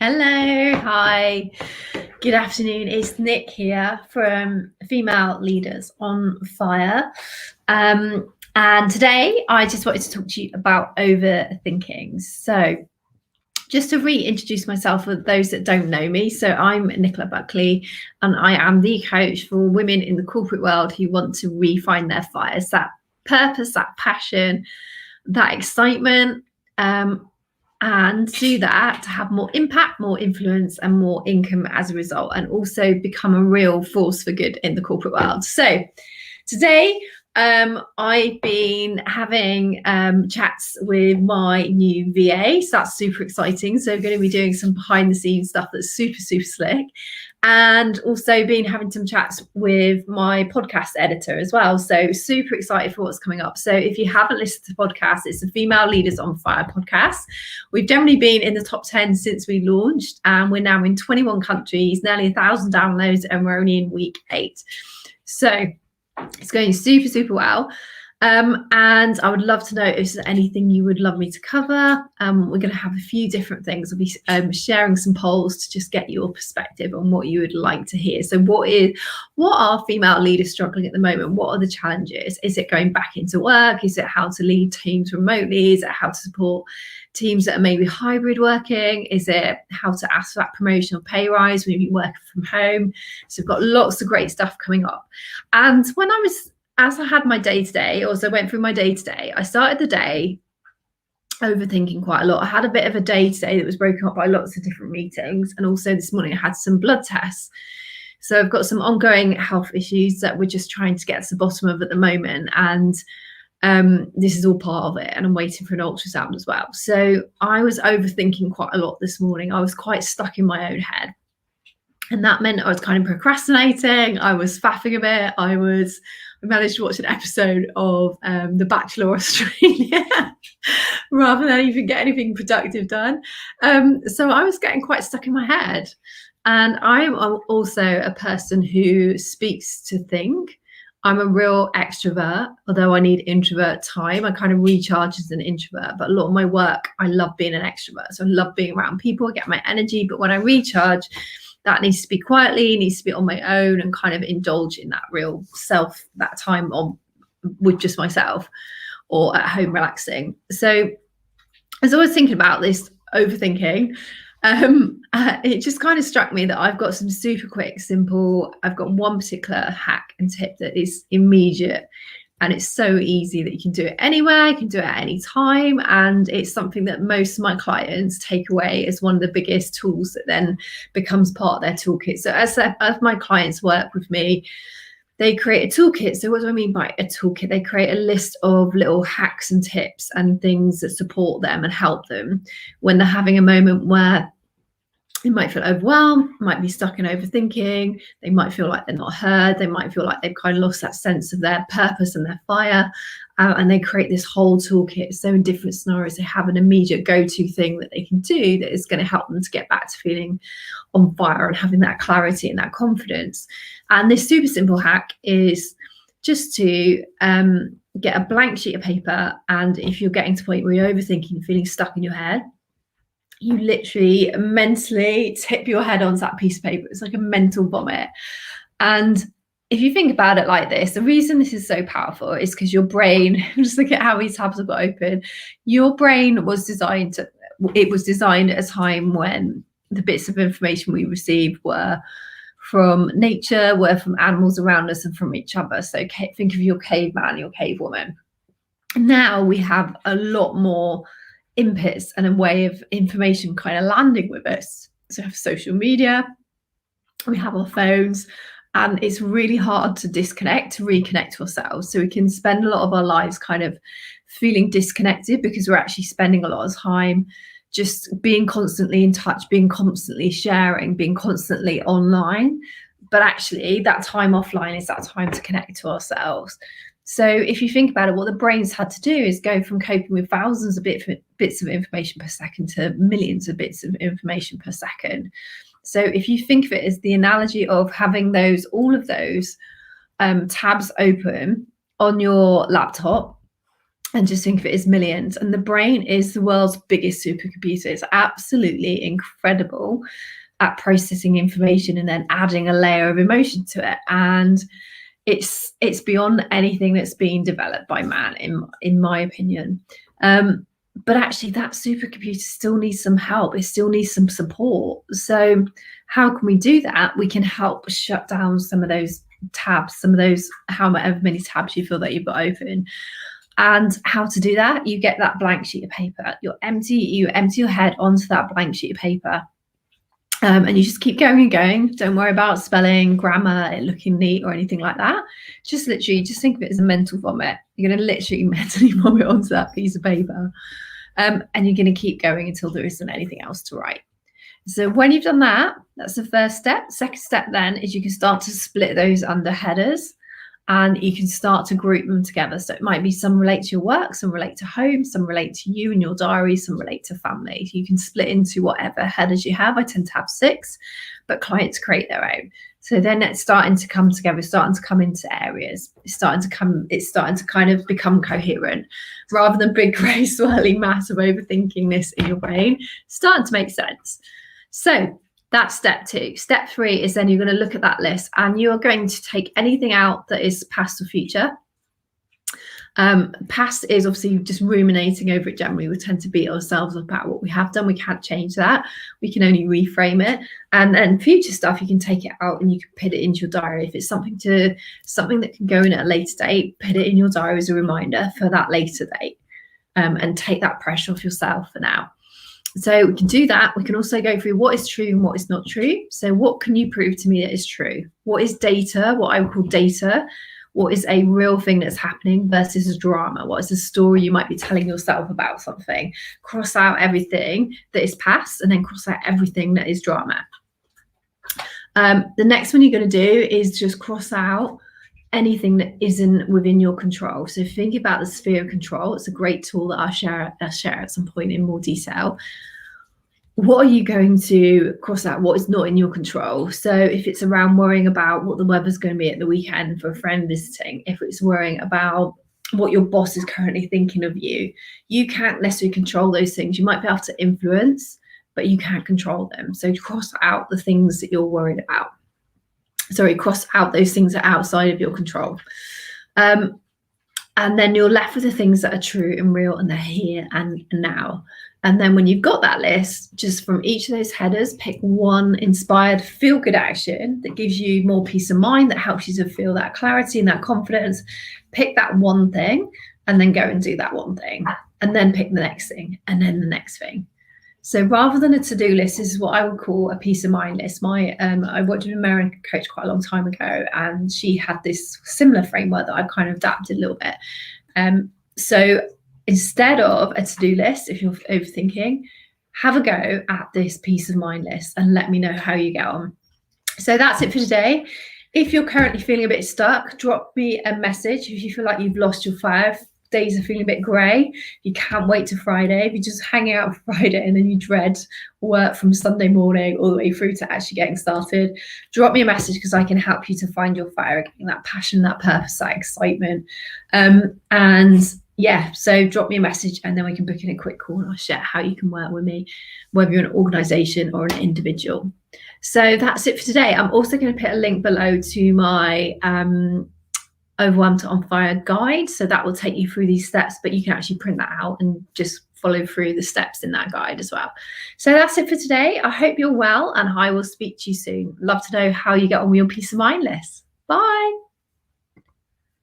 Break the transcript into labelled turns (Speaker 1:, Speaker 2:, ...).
Speaker 1: Hello, hi, good afternoon. It's Nick here from Female Leaders on Fire. And today I just wanted to talk to you about overthinking. So, just to reintroduce myself for those that don't know me. So, I'm Nicola Buckley, and I am the coach for women in the corporate world who want to refine their fires, that purpose, that passion, that excitement. And do that to have more impact, more influence, and more income as a result, and also become a real force for good in the corporate world. So today, I've been having chats with my new VA, so that's super exciting. So we're going to be doing some behind the scenes stuff that's super, super slick. And also been having some chats with my podcast editor as well. So super excited for what's coming up. So if you haven't listened to the podcast, it's the Female Leaders on Fire podcast. We've generally been in the top 10 since we launched, and we're now in 21 countries, nearly 1,000 downloads, and we're only in week 8. So it's going super, super well. And I would love to know if there's anything you would love me to cover. We're going to have a few different things. I'll be sharing some polls to just get your perspective on what you would like to hear. So what are female leaders struggling at the moment? What are the challenges? Is it going back into work? Is it how to lead teams remotely? Is it how to support teams that are maybe hybrid working? Is it how to ask for that promotion or pay rise when you're working from home? So we've got lots of great stuff coming up. And as I had my day today, or as I went through my day today, I started the day overthinking quite a lot. I had a bit of a day today that was broken up by lots of different meetings. And also this morning I had some blood tests. So I've got some ongoing health issues that we're just trying to get to the bottom of at the moment. And this is all part of it. And I'm waiting for an ultrasound as well. So I was overthinking quite a lot this morning. I was quite stuck in my own head. And that meant I was kind of procrastinating. I was faffing a bit. I managed to watch an episode of The Bachelor Australia rather than even get anything productive done. So I was getting quite stuck in my head. And I'm also a person who speaks to think. I'm a real extrovert, although I need introvert time. I kind of recharge as an introvert, but a lot of my work, I love being an extrovert. So I love being around people, I get my energy, but when I recharge, that needs to be quietly, needs to be on my own, and kind of indulge in that real self, that time with just myself or at home relaxing. So as I was thinking about this overthinking, it just kind of struck me that I've got some super quick, simple, I've got one particular hack and tip that is immediate. And it's so easy that you can do it anywhere, you can do it at any time. And it's something that most of my clients take away as one of the biggest tools that then becomes part of their toolkit. So as my clients work with me, they create a toolkit. So what do I mean by a toolkit? They create a list of little hacks and tips and things that support them and help them when they're having a moment where they might feel overwhelmed, might be stuck in overthinking. They might feel like they're not heard. They might feel like they've kind of lost that sense of their purpose and their fire. And they create this whole toolkit. So in different scenarios, they have an immediate go-to thing that they can do that is going to help them to get back to feeling on fire and having that clarity and that confidence. And this super simple hack is just to get a blank sheet of paper. And if you're getting to the point where you're overthinking, feeling stuck in your head, you literally mentally tip your head onto that piece of paper. It's like a mental vomit. And if you think about it like this, the reason this is so powerful is because your brain, just look at how many tabs I've got open. Your brain was designed at a time when the bits of information we received were from nature, were from animals around us and from each other. So think of your caveman, your cavewoman. Now we have a lot more inputs and a way of information kind of landing with us. So we have social media, we have our phones, and it's really hard to disconnect, to reconnect to ourselves. So we can spend a lot of our lives kind of feeling disconnected because we're actually spending a lot of time just being constantly in touch, being constantly sharing, being constantly online. But actually that time offline is that time to connect to ourselves. So if you think about it, what the brain's had to do is go from coping with thousands of bits of information per second to millions of bits of information per second. So if you think of it as the analogy of having all of those tabs open on your laptop, and just think of it as millions. And the brain is the world's biggest supercomputer. It's absolutely incredible at processing information and then adding a layer of emotion to it. And it's beyond anything that's been developed by man, in my opinion. But actually, that supercomputer still needs some help. It still needs some support. So how can we do that? We can help shut down some of those tabs, some of those however many tabs you feel that you've got open. And how to do that? You get that blank sheet of paper. You empty your head onto that blank sheet of paper. And you just keep going and going. Don't worry about spelling, grammar, it looking neat or anything like that. Just literally, just think of it as a mental vomit. You're going to literally mentally vomit onto that piece of paper. And you're going to keep going until there isn't anything else to write. So when you've done that, that's the first step. Second step then is you can start to split those under headers. And you can start to group them together. So it might be some relate to your work, some relate to home, some relate to you and your diary, some relate to family. You can split into whatever headers you have. I tend to have 6, but clients create their own. So then it's starting to come together, starting to come into areas. It's starting to kind of become coherent rather than big grey swirling mass of overthinkingness in your brain. It's starting to make sense. So that's step 2. Step 3 is then you're going to look at that list and you're going to take anything out that is past or future. Past is obviously just ruminating over it generally. We tend to beat ourselves up about what we have done. We can't change that. We can only reframe it. And then future stuff, you can take it out and you can put it into your diary. If it's something that can go in at a later date, put it in your diary as a reminder for that later date, and take that pressure off yourself for now. So we can do that. We can also go through what is true and what is not true. So what can you prove to me that is true? What is data, what I would call data? What is a real thing that's happening versus a drama? What is a story you might be telling yourself about something? Cross out everything that is past and then cross out everything that is drama. The next one you're going to do is just cross out anything that isn't within your control. So think about the sphere of control. It's a great tool that I'll share at some point in more detail. What are you going to cross out? What is not in your control? So if it's around worrying about what the weather's going to be at the weekend for a friend visiting, if it's worrying about what your boss is currently thinking of you, you can't necessarily control those things. You might be able to influence, but you can't control them. So cross out the things that you're worried about. Sorry, cross out those things that are outside of your control. And then you're left with the things that are true and real and they're here and now. And then when you've got that list, just from each of those headers, pick one inspired feel-good action that gives you more peace of mind, that helps you to feel that clarity and that confidence. Pick that one thing and then go and do that one thing. And then pick the next thing and then the next thing. So rather than a to-do list, this is what I would call a peace of mind list. I worked with an American coach quite a long time ago, and she had this similar framework that I've kind of adapted a little bit. So instead of a to-do list, if you're overthinking, have a go at this peace of mind list and let me know how you get on. So that's it for today. If you're currently feeling a bit stuck, drop me a message. If you feel like you've lost your fire, days are feeling a bit grey, you can't wait to Friday, if you're just hanging out Friday and then you dread work from Sunday morning all the way through to actually getting started, drop me a message because I can help you to find your fire again, that passion, that purpose, that excitement. And yeah, so drop me a message and then we can book in a quick call and I'll share how you can work with me, whether you're an organisation or an individual. So that's it for today. I'm also going to put a link below to my Overwhelmed to On Fire guide. So that will take you through these steps, but you can actually print that out and just follow through the steps in that guide as well. So that's it for today. I hope you're well and I will speak to you soon. Love to know how you get on with your peace of mind list. Bye.